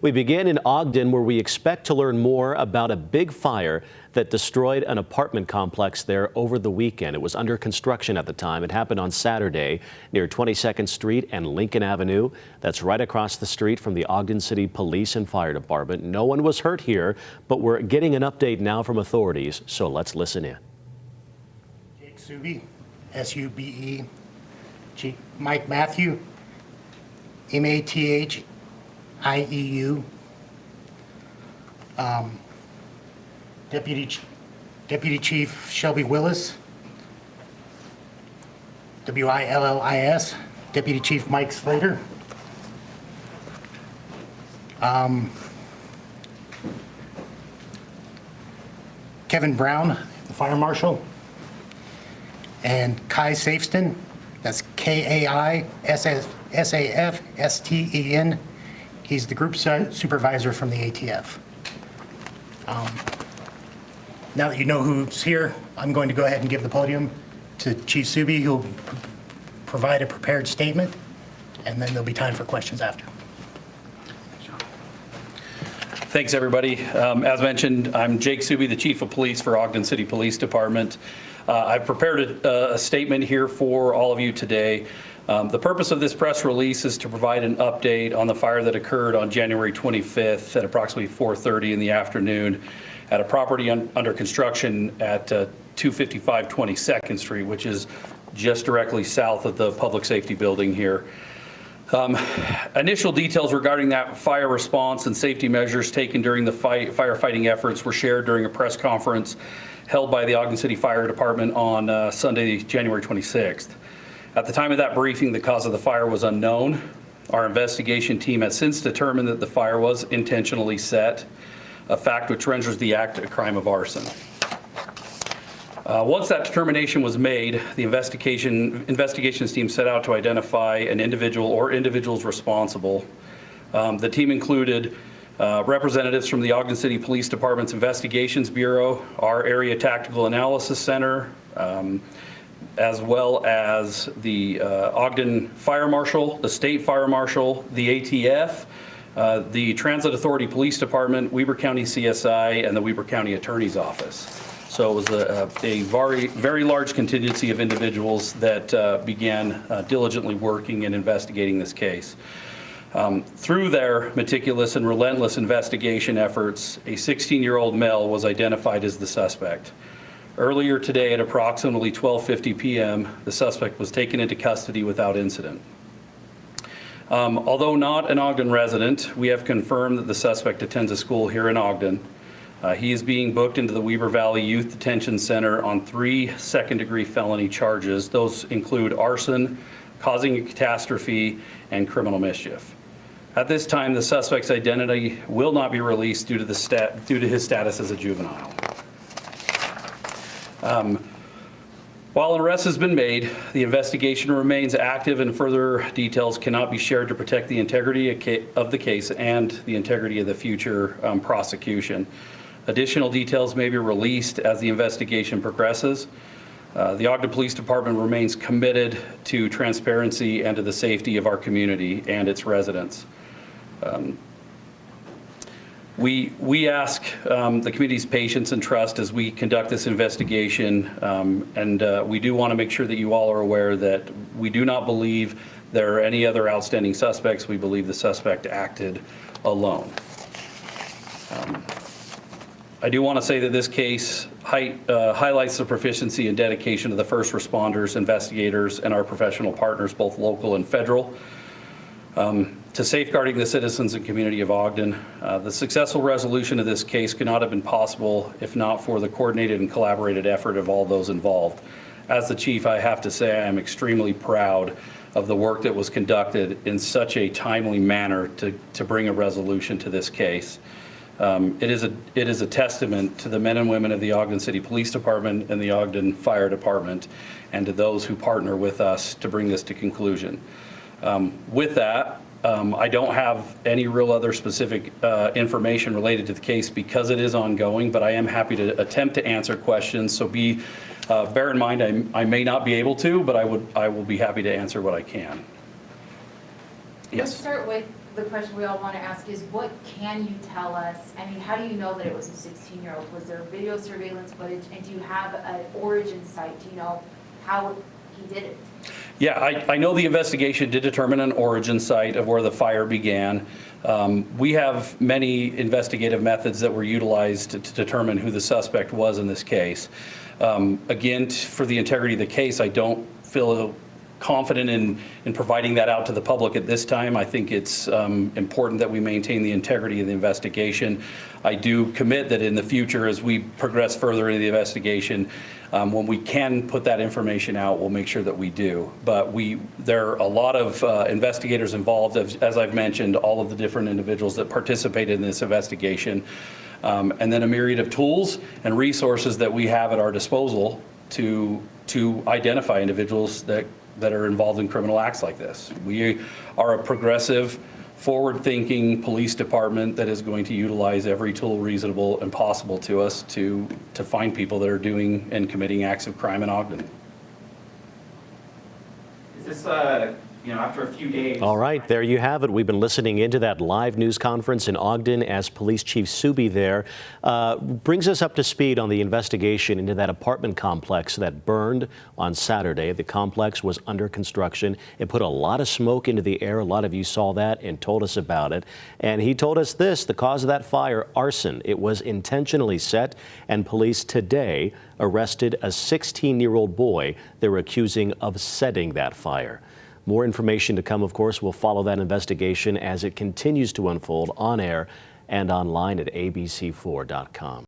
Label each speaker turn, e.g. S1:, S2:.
S1: We begin in Ogden, where we expect to learn more about a big fire that destroyed an apartment complex there over the weekend. It was under construction at the time. It happened on Saturday near 22nd Street and Lincoln Avenue. That's right across the street from the Ogden City Police and Fire Department. No one was hurt here, but we're getting an update now from authorities, so let's listen in.
S2: Jake Sube, S-U-B-E, Mike Matthew, M-A-T-H, IEU, Deputy Chief Shelby Willis, W-I-L-L-I-S, Deputy Chief Mike Slater, Kevin Brown, the Fire Marshal, and Kai Safston, that's K-A-I-S-A-F-S-T-E-N. He's the group supervisor from the ATF. Now that you know who's here, I'm going to go ahead and give the podium to Chief Sube, who'll provide a prepared statement, and then there'll be time for questions after.
S3: Thanks, everybody. As mentioned, I'm Jake Sube, the Chief of Police for Ogden City Police Department. I've prepared a statement here for all of you today. The purpose of this press release is to provide an update on the fire that occurred on January 25th at approximately 4:30 in the afternoon at a property under construction at 255 22nd Street, which is just directly south of the public safety building here. Initial details regarding that fire response and safety measures taken during the firefighting efforts were shared during a press conference held by the Ogden City Fire Department on Sunday, January 26th. At the time of that briefing, the cause of the fire was unknown. Our investigation team has since determined that the fire was intentionally set, a fact which renders the act a crime of arson. Once that determination was made, the investigations team set out to identify an individual or individuals responsible. The team included representatives from the Ogden City Police Department's Investigations Bureau, our Area Tactical Analysis Center, as well as the Ogden Fire Marshal, the State Fire Marshal, the ATF, the Transit Authority Police Department, Weber County CSI, and the Weber County Attorney's Office. So it was a very large contingency of individuals that began diligently working and investigating this case. Through their meticulous and relentless investigation efforts, a 16-year-old male was identified as the suspect. Earlier today at approximately 12:50 p.m., the suspect was taken into custody without incident. Although not an Ogden resident, we have confirmed that the suspect attends a school here in Ogden. He is being booked into the Weber Valley Youth Detention Center on 3 second-degree felony charges. Those include arson, causing a catastrophe, and criminal mischief. At this time, the suspect's identity will not be released due to his status as a juvenile. While an arrest has been made, the investigation remains active and further details cannot be shared to protect the integrity of the case and the integrity of the future prosecution. Additional details may be released as the investigation progresses. The Ogden Police Department remains committed to transparency and to the safety of our community and its residents. We ask the community's patience and trust as we conduct this investigation, and we do want to make sure that you all are aware that we do not believe there are any other outstanding suspects. We believe the suspect acted alone. I do want to say that this case highlights the proficiency and dedication of the first responders, investigators, and our professional partners, both local and federal, to safeguarding the citizens and community of Ogden. The successful resolution of this case could not have been possible if not for the coordinated and collaborated effort of all those involved. As the chief, I have to say I am extremely proud of the work that was conducted in such a timely manner to bring a resolution to this case. It is a testament to the men and women of the Ogden City Police Department and the Ogden Fire Department, and to those who partner with us to bring this to conclusion. With that, I don't have any real other specific information related to the case because it is ongoing, but I am happy to attempt to answer questions. So bear in mind I may not be able to, but I will be happy to answer what I can.
S4: Yes. Let's start with the question we all want to ask is, what can you tell us? I mean, how do you know that it was a 16-year-old? Was there video surveillance footage? And do you have an origin site? Do you know how he did it?
S3: Yeah, I know the investigation did determine an origin site of where the fire began. We have many investigative methods that were utilized to determine who the suspect was in this case. Again, for the integrity of the case, I don't feel confident in providing that out to the public at this time. I think it's important that we maintain the integrity of the investigation. I do commit that in the future, as we progress further into the investigation, when we can put that information out, we'll make sure that we do. But there are a lot of investigators involved, as I've mentioned, all of the different individuals that participated in this investigation, and then a myriad of tools and resources that we have at our disposal to identify individuals that are involved in criminal acts like this. We are a progressive, forward-thinking police department that is going to utilize every tool reasonable and possible to us to find people that are doing and committing acts of crime in Ogden.
S5: Is this, after a few days?
S1: All right, there you have it. We've been listening into that live news conference in Ogden as Police Chief Subi there brings us up to speed on the investigation into that apartment complex that burned on Saturday. The complex was under construction. It put a lot of smoke into the air. A lot of you saw that and told us about it. And he told us this, the cause of that fire, arson. It was intentionally set, and police today arrested a 16-year-old boy they were accusing of setting that fire. More information to come, of course. We'll follow that investigation as it continues to unfold on air and online at abc4.com.